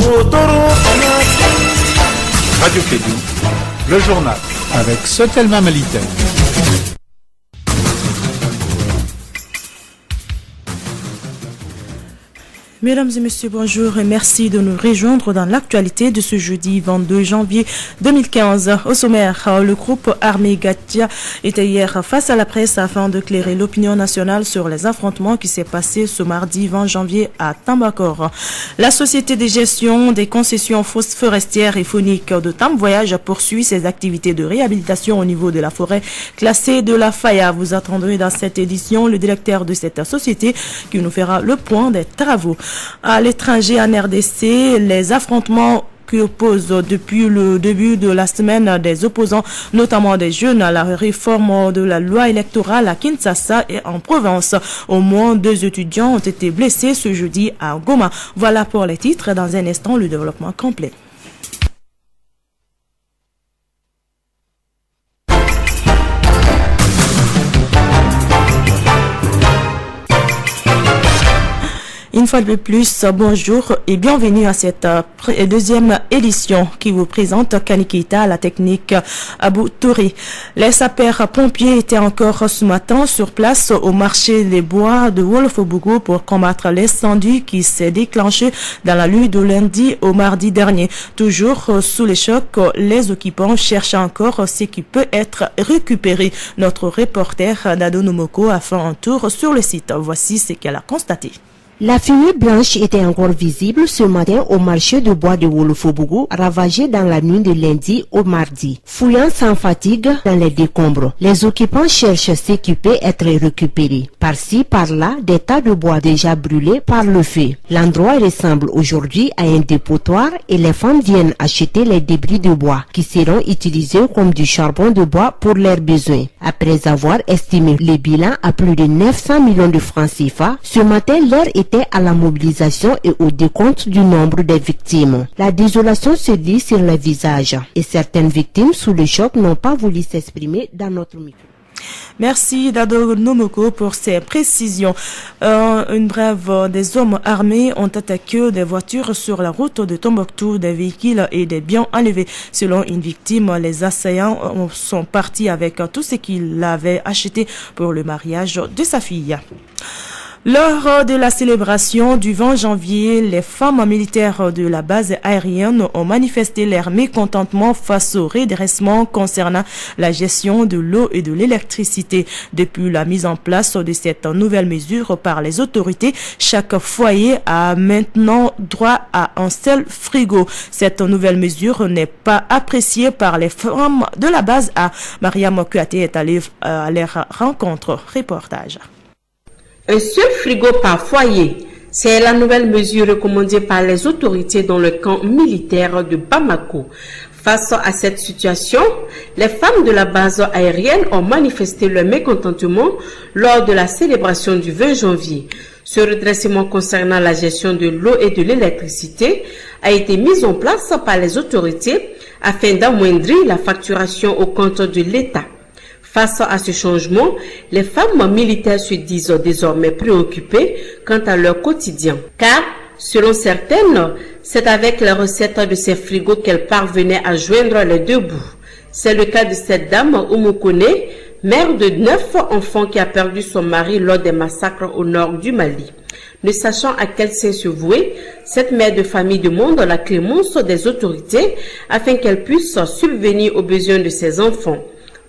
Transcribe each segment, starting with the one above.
Radio Kédou, le journal avec Sotelma Malitaine. Mesdames et messieurs, bonjour et merci de nous rejoindre dans l'actualité de ce jeudi 22 janvier 2015. Au sommaire, le groupe armé Gatia était hier face à la presse afin d'éclairer l'opinion nationale sur les affrontements qui s'est passé ce mardi 20 janvier à Tambakoro. La société de gestion des concessions forestières et fauniques de Tam Voyage poursuit ses activités de réhabilitation au niveau de la forêt classée de la Faya. Vous attendrez dans cette édition le directeur de cette société qui nous fera le point des travaux. À l'étranger, en RDC, les affrontements qui opposent depuis le début de la semaine des opposants, notamment des jeunes, à la réforme de la loi électorale à Kinshasa et en Provence. Au moins 2 étudiants ont été blessés ce jeudi à Goma. Voilà pour les titres. Dans un instant, le développement complet. Une fois de plus, bonjour et bienvenue à cette deuxième édition qui vous présente Kanikita à la technique Abou Touré. Les sapeurs-pompiers étaient encore ce matin sur place au marché des bois de Wolofobougou pour combattre l'incendie qui s'est déclenché dans la nuit de lundi au mardi dernier. Toujours sous les chocs, les occupants cherchent encore ce qui peut être récupéré. Notre reporter Dado Nomoko a fait un tour sur le site. Voici ce qu'elle a constaté. La fumée blanche était encore visible ce matin au marché de bois de Wolofobougou, ravagé dans la nuit de lundi au mardi. Fouillant sans fatigue dans les décombres, les occupants cherchent ce qui peut être récupéré. Par-ci, par-là, des tas de bois déjà brûlés par le feu. L'endroit ressemble aujourd'hui à un dépotoir et les femmes viennent acheter les débris de bois qui seront utilisés comme du charbon de bois pour leurs besoins. Après avoir estimé le bilan à plus de 900 millions de francs CFA, ce matin, l'heure était à la mobilisation et au décompte du nombre des victimes. La désolation se lit sur les visages et certaines victimes sous le choc n'ont pas voulu s'exprimer dans notre micro. Merci Dado Nomoko pour ces précisions. Une brève, des hommes armés ont attaqué des voitures sur la route de Tombouctou, des véhicules et des biens enlevés. Selon une victime, les assaillants sont partis avec tout ce qu'ils avaient acheté pour le mariage de sa fille. Lors de la célébration du 20 janvier, les femmes militaires de la base aérienne ont manifesté leur mécontentement face au redressement concernant la gestion de l'eau et de l'électricité. Depuis la mise en place de cette nouvelle mesure par les autorités, chaque foyer a maintenant droit à un seul frigo. Cette nouvelle mesure n'est pas appréciée par les femmes de la base A. Mariam Kouaté est allée à leur rencontre. Reportage. Un seul frigo par foyer, c'est la nouvelle mesure recommandée par les autorités dans le camp militaire de Bamako. Face à cette situation, les femmes de la base aérienne ont manifesté leur mécontentement lors de la célébration du 20 janvier. Ce redressement concernant la gestion de l'eau et de l'électricité a été mis en place par les autorités afin d'amoindrir la facturation au compte de l'État. Face à ce changement, les femmes militaires se disent désormais préoccupées quant à leur quotidien. Car, selon certaines, c'est avec la recette de ces frigos qu'elles parvenaient à joindre les deux bouts. C'est le cas de cette dame, Oumokone, mère de 9 enfants qui a perdu son mari lors des massacres au nord du Mali. Ne sachant à quel sein se vouer, cette mère de famille demande la clémence des autorités afin qu'elle puisse subvenir aux besoins de ses enfants.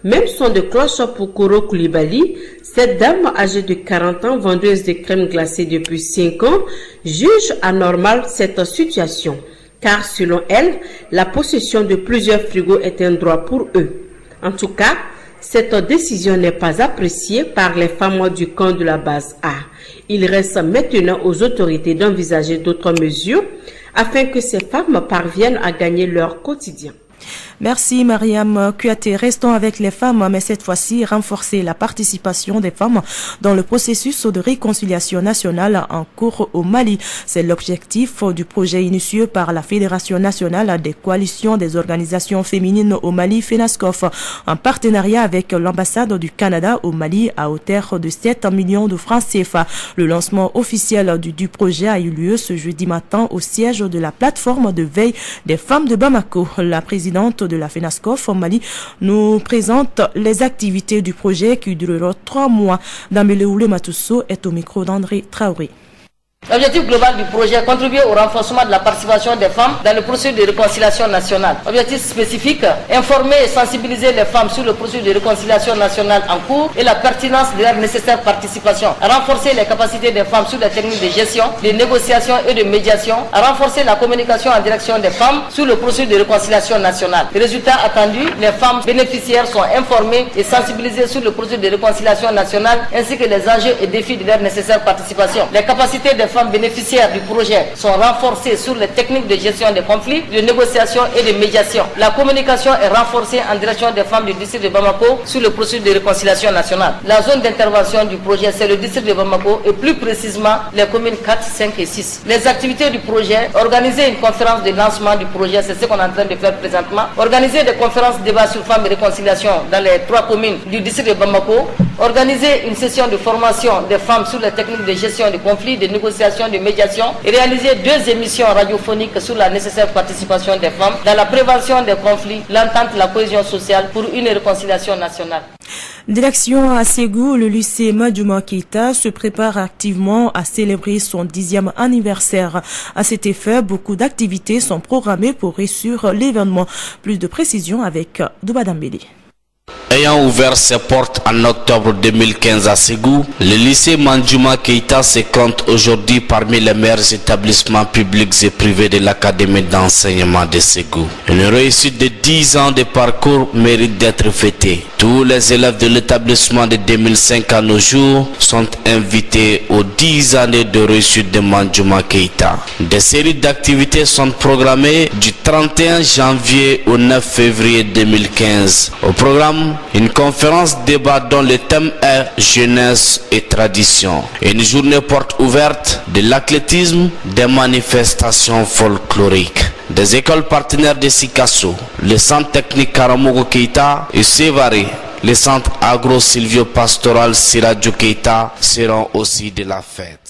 Même son de cloche pour Koro Koulibaly, cette dame âgée de 40 ans, vendeuse de crème glacée depuis 5 ans, juge anormale cette situation. Car selon elle, la possession de plusieurs frigos est un droit pour eux. En tout cas, cette décision n'est pas appréciée par les femmes du camp de la base A. Il reste maintenant aux autorités d'envisager d'autres mesures afin que ces femmes parviennent à gagner leur quotidien. Merci Mariam Kouyaté. Restons avec les femmes, mais cette fois-ci renforcer la participation des femmes dans le processus de réconciliation nationale en cours au Mali. C'est l'objectif du projet initié par la Fédération nationale des coalitions des organisations féminines au Mali, FENASCOF, en partenariat avec l'ambassade du Canada au Mali à hauteur de 7 millions de francs CFA. Le lancement officiel du projet a eu lieu ce jeudi matin au siège de la plateforme de veille des femmes de Bamako. La présidente de la FENASCOF au Mali nous présente les activités du projet qui durera 3 mois. Dameleoule Matousso est au micro d'André Traoré. L'objectif global du projet est contribuer au renforcement de la participation des femmes dans le processus de réconciliation nationale. Objectif spécifique, informer et sensibiliser les femmes sur le processus de réconciliation nationale en cours et la pertinence de leur nécessaire participation. À renforcer les capacités des femmes sur les techniques de gestion, de négociation et de médiation. À renforcer la communication en direction des femmes sur le processus de réconciliation nationale. Les résultats attendus, les femmes bénéficiaires sont informées et sensibilisées sur le processus de réconciliation nationale ainsi que les enjeux et défis de leur nécessaire participation. Les capacités des femmes bénéficiaires du projet sont renforcées sur les techniques de gestion des conflits, de négociation et de médiation. La communication est renforcée en direction des femmes du district de Bamako sur le processus de réconciliation nationale. La zone d'intervention du projet, c'est le district de Bamako et plus précisément les communes 4, 5 et 6. Les activités du projet, organiser une conférence de lancement du projet, c'est ce qu'on est en train de faire présentement. Organiser des conférences débat sur femmes et réconciliation dans les 3 communes du district de Bamako. Organiser une session de formation des femmes sur les techniques de gestion des conflits, de négociation, de médiation et réaliser 2 émissions radiophoniques sur la nécessaire participation des femmes dans la prévention des conflits, l'entente, la cohésion sociale pour une réconciliation nationale. Direction à Ségou, le lycée Madjouma Keïta se prépare activement à célébrer son 10e anniversaire. À cet effet, beaucoup d'activités sont programmées pour réussir l'événement. Plus de précisions avec Douba Dambélé. Ayant ouvert ses portes en octobre 2015 à Ségou, le lycée Madjouma Keïta se compte aujourd'hui parmi les meilleurs établissements publics et privés de l'académie d'enseignement de Ségou. Une réussite de 10 ans de parcours mérite d'être fêtée. Tous les élèves de l'établissement de 2005 à nos jours sont invités aux 10 années de réussite de Madjouma Keïta. Des séries d'activités sont programmées du 31 janvier au 9 février 2015. Au programme, une conférence débat dont le thème est jeunesse et tradition. Une journée porte ouverte de l'athlétisme, des manifestations folkloriques. Des écoles partenaires de Sikasso, le centre technique Karamogo Keïta et Sévaré, le centre agro-silvio-pastoral Siradjo Keïta seront aussi de la fête.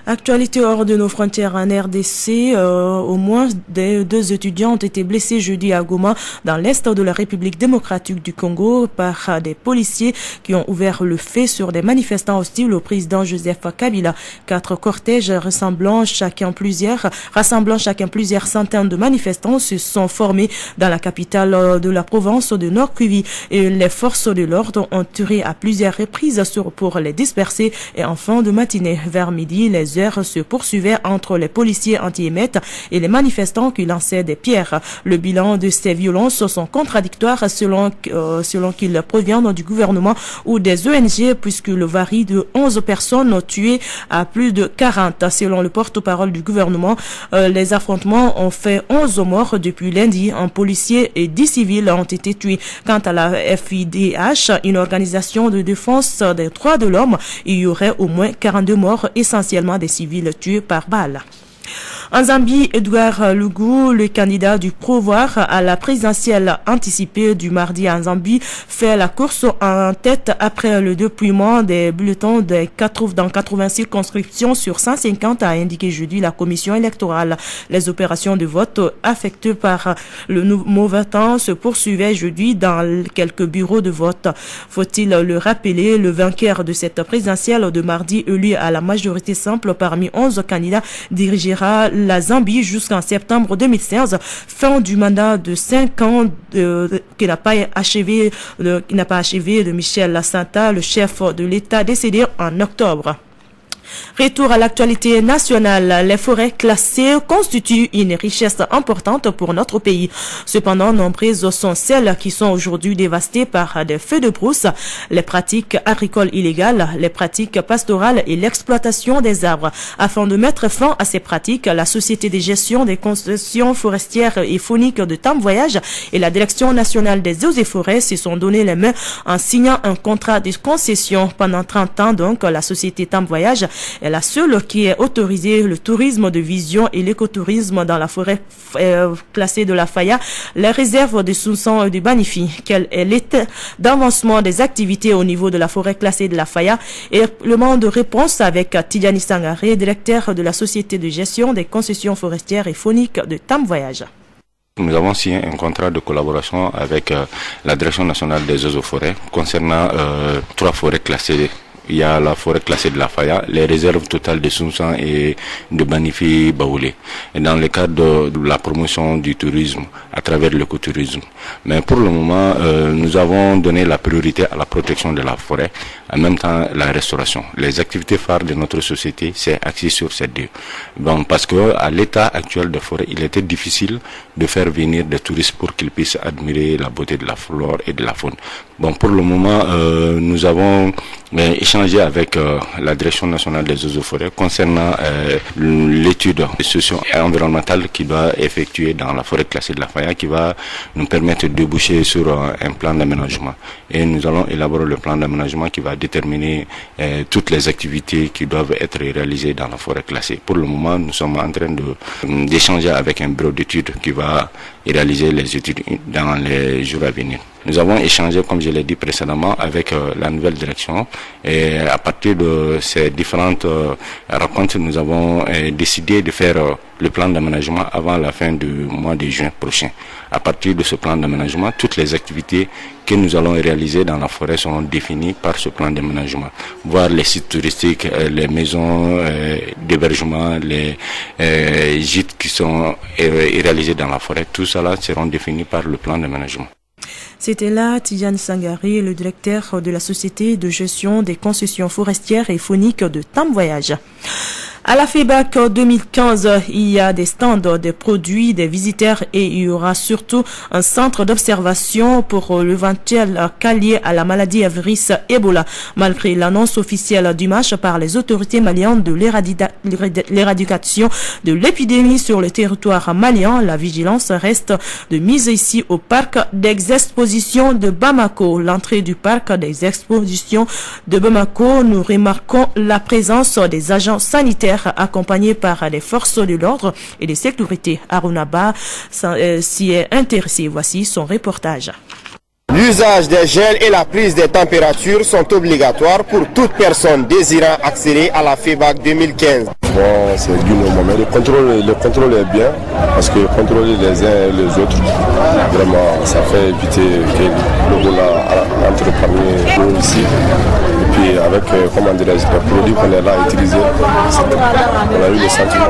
Actualité hors de nos frontières en RDC, au moins 2 étudiants ont été blessés jeudi à Goma, dans l'est de la République démocratique du Congo, par des policiers qui ont ouvert le feu sur des manifestants hostiles au président Joseph Kabila. 4 cortèges rassemblant chacun plusieurs centaines de manifestants se sont formés dans la capitale de la province de Nord-Kivu et les forces de l'ordre ont tiré à plusieurs reprises pour les disperser et en fin de matinée, vers midi, les heures se poursuivaient entre les policiers anti-émeutes et les manifestants qui lançaient des pierres. Le bilan de ces violences sont contradictoires selon qu'ils proviennent du gouvernement ou des ONG, puisque le varie de 11 personnes tuées à plus de 40. Selon le porte-parole du gouvernement, les affrontements ont fait 11 morts depuis lundi. Un policier et 10 civils ont été tués. Quant à la FIDH, une organisation de défense des droits de l'homme, il y aurait au moins 42 morts, essentiellement des civils tués par balle. En Zambie, Edouard Lugu, le candidat du pouvoir à la présidentielle anticipée du mardi en Zambie, fait la course en tête après le dépouillement des bulletins dans 86 circonscriptions sur 150, a indiqué jeudi la commission électorale. Les opérations de vote affectées par le mauvais temps se poursuivaient jeudi dans quelques bureaux de vote. Faut-il le rappeler, le vainqueur de cette présidentielle de mardi, élu à la majorité simple parmi 11 candidats, dirigera la Zambie jusqu'en septembre 2016, fin du mandat de 5 ans qui n'a pas achevé de Michel Santa, le chef de l'État décédé en octobre. Retour à l'actualité nationale, les forêts classées constituent une richesse importante pour notre pays. Cependant, nombreuses sont celles qui sont aujourd'hui dévastées par des feux de brousse, les pratiques agricoles illégales, les pratiques pastorales et l'exploitation des arbres. Afin de mettre fin à ces pratiques, la Société de gestion des concessions forestières et fauniques de Tam Voyage et la Direction nationale des eaux et forêts se sont donné les mains en signant un contrat de concession pendant 30 ans. Donc, la Société Tam Voyage est la seule qui est autorisée le tourisme de vision et l'écotourisme dans la forêt classée de la Faya, les réserves de Soussan et de Banifi. Quel est l'état d'avancement des activités au niveau de la forêt classée de la Faya? Et le monde de réponse avec Tidjani Sangaré, directeur de la Société de gestion des concessions forestières et fauniques de Tam Voyage. Nous avons signé un contrat de collaboration avec la Direction nationale des eaux et forêts concernant 3 forêts classées. Il y a la forêt classée de la Faya, les réserves totales de Soussan et de Banifi Baoulé. Et dans le cadre de la promotion du tourisme à travers l'écotourisme. Mais pour le moment, nous avons donné la priorité à la protection de la forêt, en même temps la restauration. Les activités phares de notre société, c'est axé sur ces deux. Bon, parce que à l'état actuel des forêts, il était difficile de faire venir des touristes pour qu'ils puissent admirer la beauté de la flore et de la faune. Bon, pour le moment, nous avons échangé avec la Direction nationale des eaux et forêts concernant l'étude socio-environnementale qui doit effectuer dans la forêt classée de la Faya, qui va nous permettre de déboucher sur un plan d'aménagement. Et nous allons élaborer le plan d'aménagement qui va déterminer toutes les activités qui doivent être réalisées dans la forêt classée. Pour le moment, nous sommes en train d'échanger avec un bureau d'études qui va réaliser les études dans les jours à venir. Nous avons échangé, comme je l'ai dit précédemment, avec la nouvelle direction et à partir de ces différentes rencontres, nous avons décidé de faire le plan d'aménagement avant la fin du mois de juin prochain. À partir de ce plan d'aménagement, toutes les activités que nous allons réaliser dans la forêt seront définies par ce plan d'aménagement. Voir les sites touristiques, les maisons d'hébergement, les gîtes qui sont réalisés dans la forêt, tout cela seront définis par le plan d'aménagement. C'était là Tidjani Sangaré, le directeur de la Société de gestion des concessions forestières et fauniques de Tam Voyage. À la FEBAC 2015, il y a des stands, des produits, des visiteurs et il y aura surtout un centre d'observation pour l'éventuel cas lié à la maladie à virus Ebola. Malgré l'annonce officielle du match par les autorités maliennes de l'éradication de l'épidémie sur le territoire malien, la vigilance reste de mise ici au parc des expositions de Bamako. L'entrée du parc des expositions de Bamako, nous remarquons la présence des agents sanitaires accompagné par les forces de l'ordre et de sécurité. Arunaba s'y est intéressé. Voici son reportage. L'usage des gels et la prise des températures sont obligatoires pour toute personne désirant accéder à la FEBAC 2015. Bon, c'est du moment, mais le contrôle est bien, parce que contrôler les uns et les autres, vraiment, ça fait éviter que l'Ebola entre parmi nous ici. Et puis avec, les produits qu'on est là à utiliser, on a eu le sentiment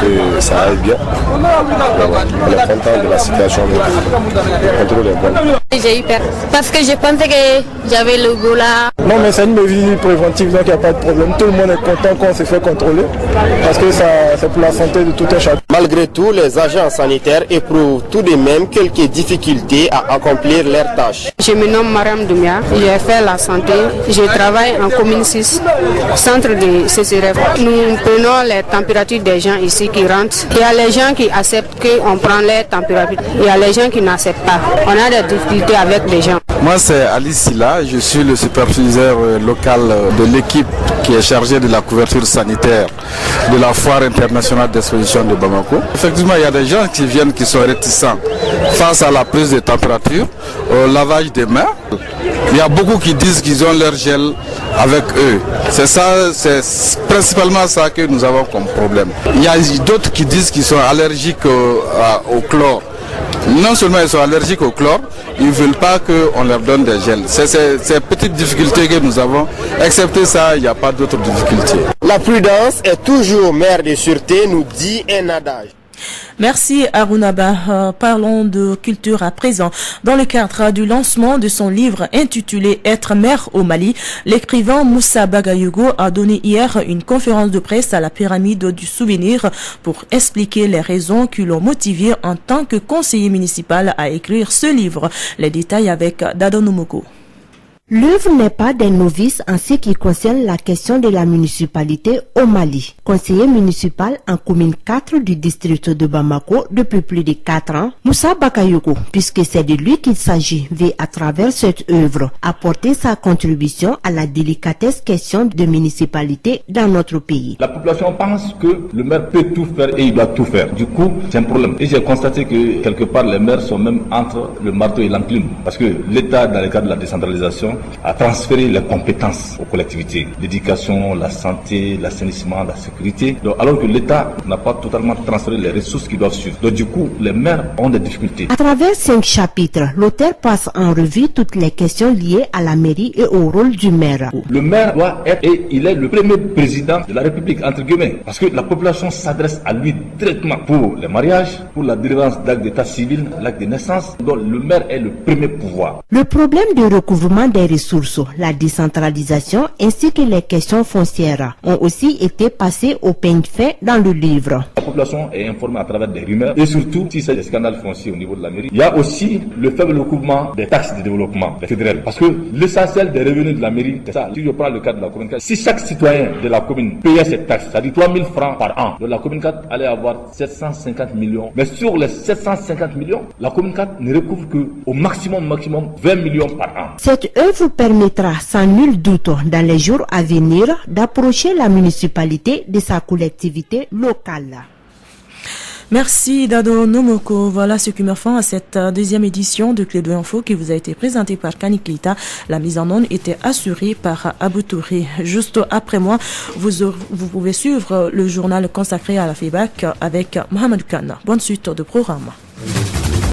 que ça aille bien. On est content de la situation, le contrôle est bon. J'ai eu peur, parce que je pensais que j'avais l'Ebola. Non, mais c'est une mesure préventive, donc il n'y a pas de problème. Tout le monde est content qu'on se fait contrôler, parce que c'est pour la santé de tout un chacun. Malgré tout, les agents sanitaires éprouvent tout de même quelques difficultés à accomplir leurs tâches. Je me nomme Mariam Doumia, j'ai fait la santé, je travaille en commune 6, centre de CCRF. Nous prenons les températures des gens ici qui rentrent. Il y a les gens qui acceptent qu'on prend les températures, il y a les gens qui n'acceptent pas. On a des difficultés avec les gens. Moi c'est Ali Silla, je suis le superviseur local de l'équipe qui est chargée de la couverture sanitaire de la foire internationale d'exposition de Bamako. Effectivement, il y a des gens qui viennent qui sont réticents face à la prise de température, au lavage des mains. Il y a beaucoup qui disent qu'ils ont leur gel avec eux. C'est ça, c'est principalement ça que nous avons comme problème. Il y a d'autres qui disent qu'ils sont allergiques au chlore. Non seulement ils sont allergiques au chlore, ils ne veulent pas qu'on leur donne des gels. C'est ces petites difficultés que nous avons. Excepté ça, il n'y a pas d'autres difficultés. La prudence est toujours mère de sûreté, nous dit un adage. Merci Arunaba. Parlons de culture à présent. Dans le cadre du lancement de son livre intitulé Être mère au Mali, l'écrivain Moussa Bagayoko a donné hier une conférence de presse à la pyramide du souvenir pour expliquer les raisons qui l'ont motivé en tant que conseiller municipal à écrire ce livre. Les détails avec Dado Numoko. L'œuvre n'est pas des novices en ce qui concerne la question de la municipalité au Mali. Conseiller municipal en commune 4 du district de Bamako depuis plus de 4 ans, Moussa Bakayoko, puisque c'est de lui qu'il s'agit, veut à travers cette œuvre apporter sa contribution à la délicatesse question de municipalité dans notre pays. La population pense que le maire peut tout faire et il doit tout faire. Du coup, c'est un problème. Et j'ai constaté que quelque part les maires sont même entre le marteau et l'enclume. Parce que l'État, dans le cadre de la décentralisation, à transférer les compétences aux collectivités, l'éducation, la santé, l'assainissement, la sécurité, donc, alors que l'État n'a pas totalement transféré les ressources qui doivent suivre. Donc du coup, les maires ont des difficultés. À travers 5 chapitres, l'auteur passe en revue toutes les questions liées à la mairie et au rôle du maire. Le maire doit être, et il est le premier président de la République, entre guillemets, parce que la population s'adresse à lui directement pour les mariages, pour la délivrance d'actes d'état civil, l'acte de naissance, donc le maire est le premier pouvoir. Le problème de recouvrement des ressources, la décentralisation ainsi que les questions foncières ont aussi été passées au peigne fin dans le livre. La population est informée à travers des rumeurs et surtout si c'est des scandales fonciers au niveau de la mairie. Il y a aussi le faible recouvrement des taxes de développement fédéral. Parce que l'essentiel des revenus de la mairie, c'est ça. Si je prends le cas de la commune 4, si chaque citoyen de la commune payait cette taxe, c'est-à-dire 3 000 francs par an, donc la commune 4 allait avoir 750 millions. Mais sur les 750 millions, la commune 4 ne recouvre que au maximum 20 millions par an. Cette œuvre permettra sans nul doute dans les jours à venir d'approcher la municipalité de sa collectivité locale. Merci Dado Nomoko. Voilà ce qui me fait à cette deuxième édition de Clé de Info qui vous a été présentée par Kaniklita. La mise en onde était assurée par Abou Touré. Juste après moi, vous pouvez suivre le journal consacré à la FEBAC avec Mohamed Khan. Bonne suite de programme.